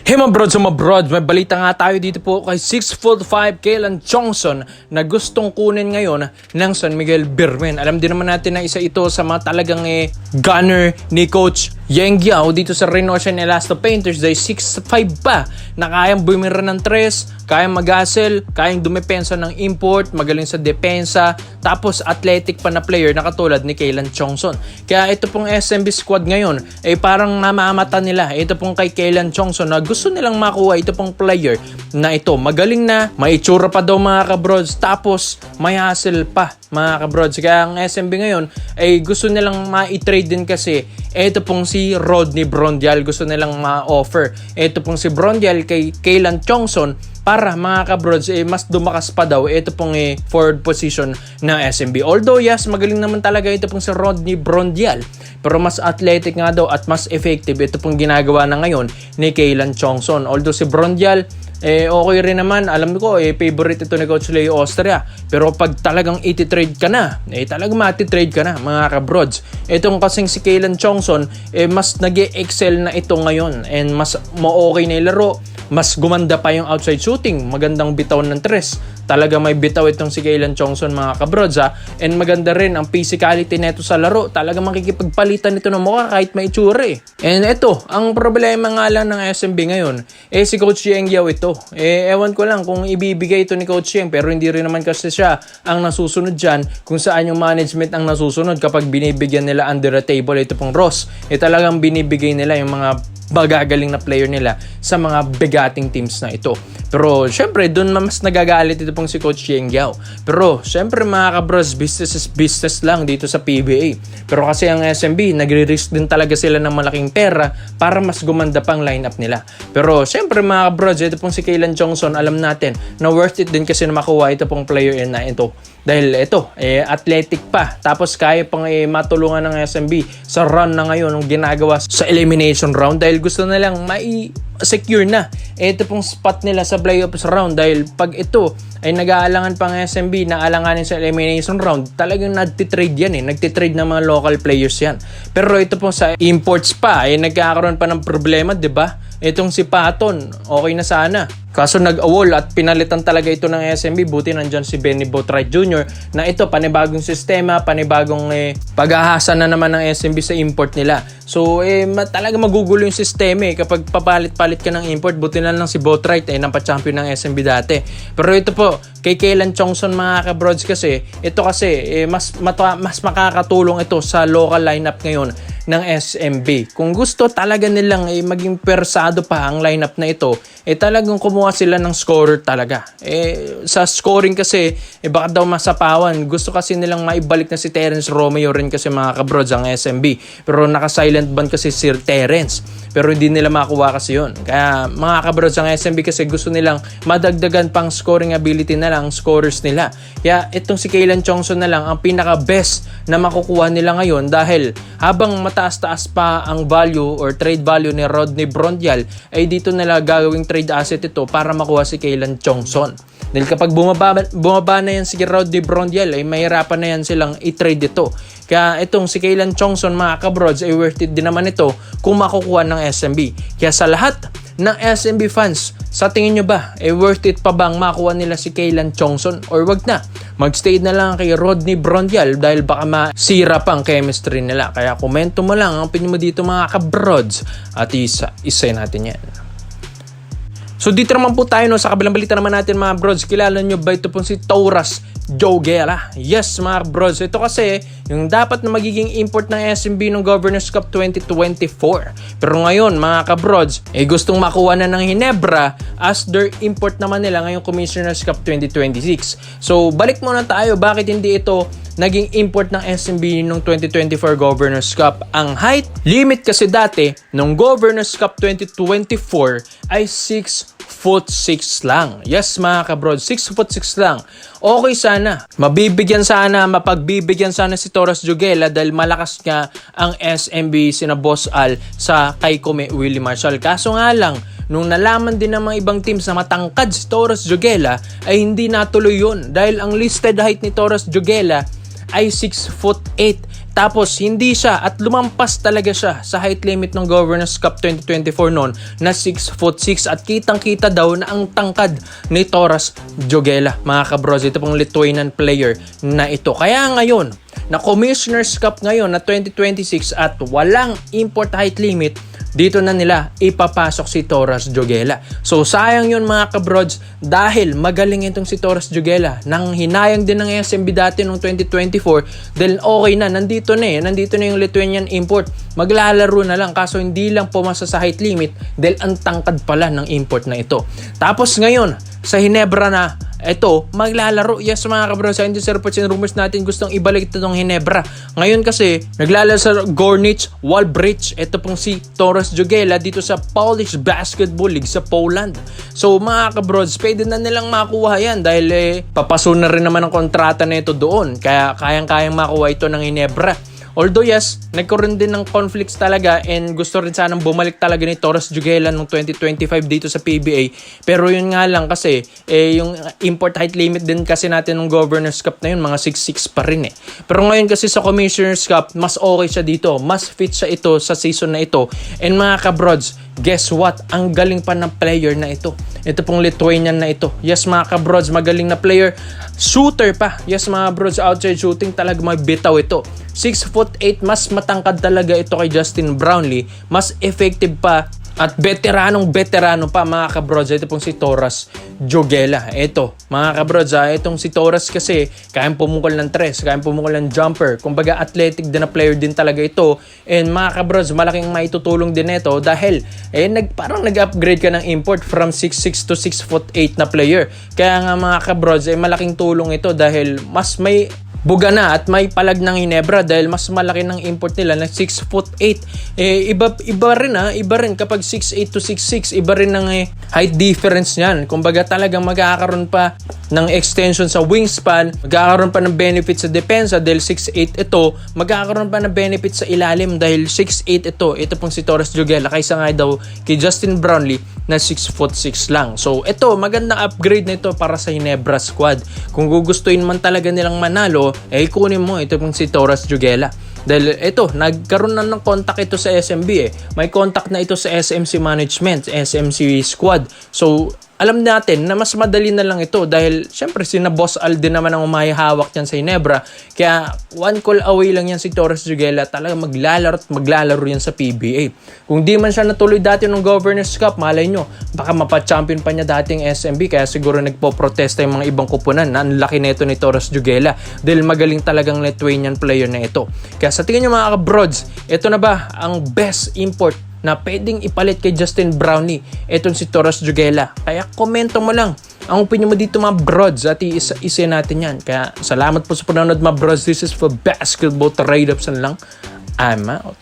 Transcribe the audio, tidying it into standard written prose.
Hey mga brods, may balita nga tayo dito po kay 6'5" Kaylan Chongson na gustong kunin ngayon ng San Miguel Birmen. Alam din naman natin na isa ito sa mga talagang gunner ni Coach Yeng Guiao dito sa Reynosa Elasto Painters dahil 6'5" pa na kayang bumira ng tres, kayang mag-hustle, kayang dumepensa ng import, magaling sa depensa, tapos athletic pa na player na katulad ni Kaylan Chongson. Kaya ito pong SMB squad ngayon ay parang namamata nila. Ito pong kay Kaylan Chongson na gusto nilang makuha ito pong player na ito. Magaling na, may itsura pa daw mga kabrods, tapos may hustle pa mga kabrods. Kaya ang SMB ngayon ay gusto nilang ma-trade din kasi ito pong si Rodney Brondial gusto nilang ma-offer. Ito pong si Brondial kay Kaylan Chongson para mga kabrods mas dumakas pa daw ito pong forward position ng SMB. Although yes, magaling naman talaga ito pong si Rodney Brondial, pero mas athletic nga daw at mas effective ito pong ginagawa na ngayon ni Kaylan Chongson. Although si Brondial okay rin naman, alam ko favorite ito ni Coach Leo Austria, pero pag talagang iti-trade ka na, talagang mati-trade ka na mga kabrods. Itong kasing si Kaylan Chongson mas nag-excel na ito ngayon and mas okay na ilaro, mas gumanda pa yung outside shooting, magandang bitaw ng tres. Talaga may bitaw itong si Kaylan Chongson mga kabrods and maganda rin ang physicality neto sa laro. Talaga makikipagpalitan ito ng mukha kahit may itsura And ito, ang problema nga lang ng SMB ngayon si Coach Yeng Guiao ito. Ewan ko lang kung ibibigay ito ni Coach Yeng, pero hindi rin naman kasi siya ang nasusunod dyan kung saan yung management ang nasusunod kapag binibigyan nila under the table ito pong Ross. Talagang binibigay nila yung mga magagaling na player nila sa mga bigating teams na ito. Pero syempre doon mas nagagalit ito pong si Coach Yeng Guiao. Pero syempre mga kabros, business is business lang dito sa PBA. Pero kasi ang SMB nagre-risk din talaga sila ng malaking pera para mas gumanda pang lineup nila. Pero syempre mga kabros, ito pong si Kaylan Chongson, alam natin na worth it din kasi na makuha ito pong player na ito. Dahil ito, athletic pa. Tapos kaya pang matulungan ng SMB sa run na ngayon ng ginagawa sa elimination round dahil gusto nilang secure na ito pong spot nila sa playoffs round dahil pag ito ay nag-aalangan pang SMB na alanganin sa elimination round, talagang nagtitrade yan nagtitrade ng mga local players yan. Pero ito pong sa imports pa nagkakaroon pa ng problema, 'di ba? Itong si Patton, okay na sana. Kaso nag-awol at pinalitan talaga ito ng SMB. Buti nandyan si Benny Boatwright Jr. na ito, panibagong sistema, panibagong paghahasa na naman ng SMB sa import nila. So, talaga magugulo yung sistema kapag papalit-palit ka ng import. Buti na lang si Boatwright nampa-champion ng SMB dati. Pero ito po, kay Kaylan Chongson mga kabrods kasi, ito kasi mas makakatulong ito sa local lineup ngayon ng SMB. Kung gusto talaga nilang maging persado pa ang lineup na ito, talagang kumuha sila ng scorer talaga. Sa scoring kasi, baka daw masapawan. Gusto kasi nilang maibalik na si Terence Romeo rin kasi mga kabrods ang SMB. Pero naka-silent ban kasi si Terence. Pero hindi nila makuha kasi yun. Kaya mga kabrods ang SMB kasi gusto nilang madagdagan pang scoring ability na lang, scorers nila. Kaya itong si Kaylan Chongson na lang ang pinaka-best na makukuha nila ngayon dahil habang mataas-taas pa ang value or trade value ni Rodney Brondial, ay dito nila gagawing trade asset ito para makuha si Kaylan Chongson. Dahil kapag bumaba na yan si Rodney Brondial, ay mahirapan na yan silang i-trade ito. Kaya itong si Kaylan Chongson mga kabrods ay worth it din naman ito kung makukuha ng SMB. Kaya sa lahat ng SMB fans, sa tingin nyo ba, worth it pa bang makuha nila si Kaylan Chongson or wag na? Magstay na lang kay Rodney Brondial dahil baka masira pa ang chemistry nila. Kaya komento mo lang ang opinion mo dito mga kabrods at isa natin yan. So dito naman po tayo sa kabilang balita naman natin mga brods. Kilala nyo ba ito pong si Taurus Joguela? Yes mga brods, ito kasi yung dapat na magiging import ng SMB ng Governors Cup 2024. Pero ngayon mga kabrods, gustong makuha na ng Hinebra as their import naman nila ngayong Commissioners Cup 2026. So balik muna tayo, bakit hindi ito naging import ng SMB nung 2024 Governors Cup? Ang height limit kasi dati nung Governors Cup 2024 ay 6'6" lang. Yes mga kabrods, 6'6" lang. Okay sana, mapagbibigyan sana si Taurus Joguela dahil malakas nga ang SMB sina Boss Al sa kay Kume Willie Marshall. Kaso nga lang, nung nalaman din ng mga ibang teams na matangkad si Taurus Joguela ay hindi natuloy yun dahil ang listed height ni Taurus Joguela ay 6'8". Tapos hindi siya at lumampas talaga siya sa height limit ng Governors Cup 2024 noon na 6'6" at kitang-kita daw na ang tangkad ni Taurus Jogela. Mga kabros, ito pong Lithuanian player na ito. Kaya ngayon, na Commissioner's Cup ngayon na 2026 at walang import height limit, dito na nila ipapasok si Taurus Jogela. So sayang yun mga kabrods dahil magaling itong si Taurus Jogela. Nang hinayang din ng SMB dati noong 2024 dahil okay na, nandito na yung Lithuanian import. Maglalaro na lang kaso hindi lang pumasa sa height limit dahil ang tangkad pala ng import na ito. Tapos ngayon sa Hinebra na ito, maglalaro. Yes mga kabros, hindi sa reports and rumors natin gustong ibalik ito ng Hinebra. Ngayon kasi, naglalaro sa Gornicz Wałbrzych. Ito pong si Taurus Jogela dito sa Polish Basketball League sa Poland. So mga kabros, pwede na nilang makuha yan dahil papaso na rin naman ang kontrata na ito doon. Kaya kayang-kayang makuha ito ng Hinebra. Although yes, nagkaroon din ng conflicts talaga and gusto rin sanang bumalik talaga ni Taurus Jogela noong 2025 dito sa PBA. Pero yun nga lang kasi, yung import height limit din kasi natin ng Governors Cup na yun, mga 6'6" pa rin eh. Pero ngayon kasi sa Commissioners Cup, mas okay siya dito. Mas fit siya ito sa season na ito. And mga kabrods, guess what? Ang galing pa ng player na ito. Ito pong Lithuanian na ito. Yes mga kabrods, magaling na player. Shooter pa. Yes mga brods, outside shooting talaga may bitaw ito. 6'8", mas matangkad talaga ito kay Justin Brownlee. Mas effective pa at veteranong pa mga kabrods. Ito pong si Taurus Jogela. Ito mga kabrods, itong si Taurus kasi kayang pumukol ng tres, kayang pumukol ng jumper. Kumbaga athletic din na player din talaga ito. And mga kabrods, malaking maitutulong din ito dahil parang nag-upgrade ka ng import from 6'6" to 6'8" na player. Kaya nga mga kabrods, malaking tulong ito dahil mas may buga na at may palag ng Hinebra dahil mas malaki ng import nila na 6'8". Iba rin kapag 6'8" to 6'6", iba rin ng height difference niyan. Kumbaga talagang magkakaroon pa ng extension sa wingspan, magkakaroon pa ng benefit sa depensa dahil 6'8" ito, magkakaroon pa ng benefit sa ilalim dahil 6'8" ito pong si Taurus Jogela kaysa nga daw kay Justin Brownlee na 6'6" lang. So ito, magandang upgrade na ito para sa Hinebra squad. Kung gugustuhin man talaga nilang manalo, kunin mo ito pong si Taurus Jogela. Dahil ito, nagkaroon na ng contact ito sa SMB May contact na ito sa SMC Management, SMC Squad. So, alam natin na mas madali na lang ito dahil syempre sina Boss Al din naman ang umahihawak niyan sa Hinebra. Kaya one call away lang yan si Taurus Jogela. Talaga maglalaro yan sa PBA. Kung di man siya natuloy dati ng Governors Cup, malay nyo, baka mapa-champion pa niya dating SMB. Kaya siguro nagpo-protesta yung mga ibang kupunan na ang laki nito ni Taurus Jogela dahil magaling talagang Lithuanian player na ito. Kaya sa tingin nyo mga kabrods, ito na ba ang best import na pwedeng ipalit kay Justin Brownlee? Etong si Taurus Jogela. Kaya komento mo lang ang opinion mo dito mga brods at isa natin yan. Kaya salamat po sa panonood mga brods. This is for Basketball Trade-Ups lang. I'm out.